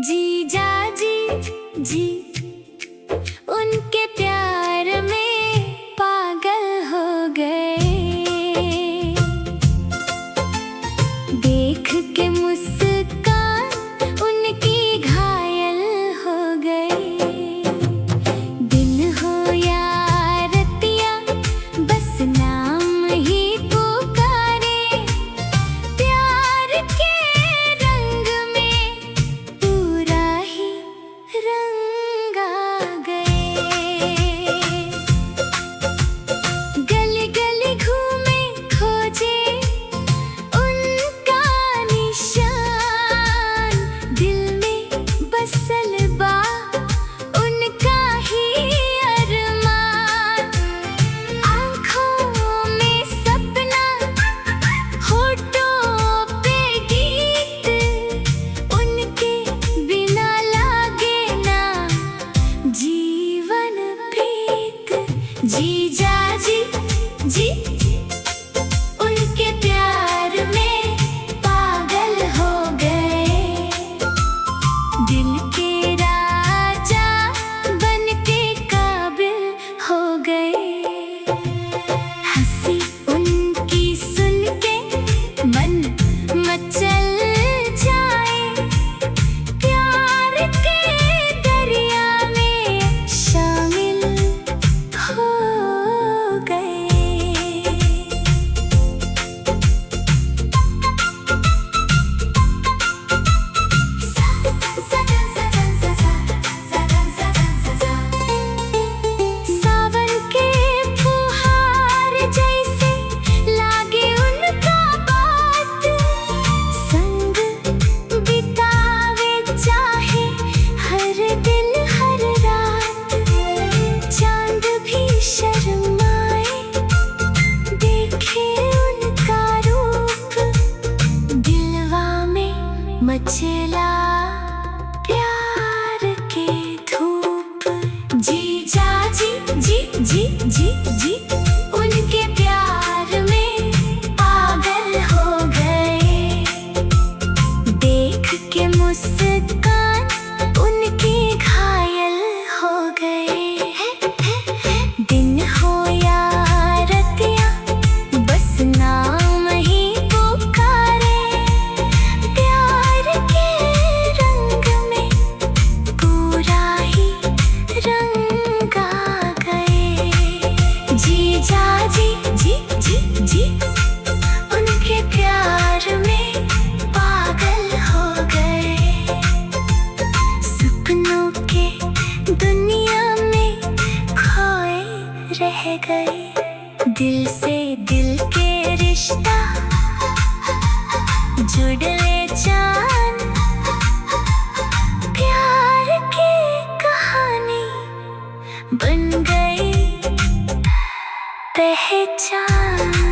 जीजा जी उनके प्यार में पागल हो गए। देख के मुस्कान उनकी घायल हो गए। दिन हो या रतिया बस नाम ही पुकारे। प्यार के रंग में पूरा ही रंग आ गए। गली गली घूमे खोजे उनका निशान। दिल में बसल बा उनका ही अरमान। आँखों में सपना होठों पे गीत। उनके बिना लागे ना जीवन प्रीत। जीजा जी उनके प्यार में पागल हो गए। दिल के राजा बन के काबिल हो गए। हंसी उनकी सुन के मन मचल जाए। प्यार के दरिया में शामिल हो गए। सावन के फुहार जैसे लागे उनका बात। संग बितावे चाहे हर दिन हर रात। चांद भी शर्माए देखे उनका रूप। दिलवा में मचला प्यार के धूप। जीजा जी उनके प्यार में पागल हो गए। देख के मुस्कान उनकी घायल हो गए। दिन हो या रतिया बस नाम ही पुकारे। प्यार के रंग में पूरा ही रंग आ गए। जीजा जी उनके प्यार में पागल हो गए। सपनों के दुनिया में खोए रह गए। दिल से दिल के रिश्ता जुड़ ले जान। प्यार की कहानी बन गई पहचान।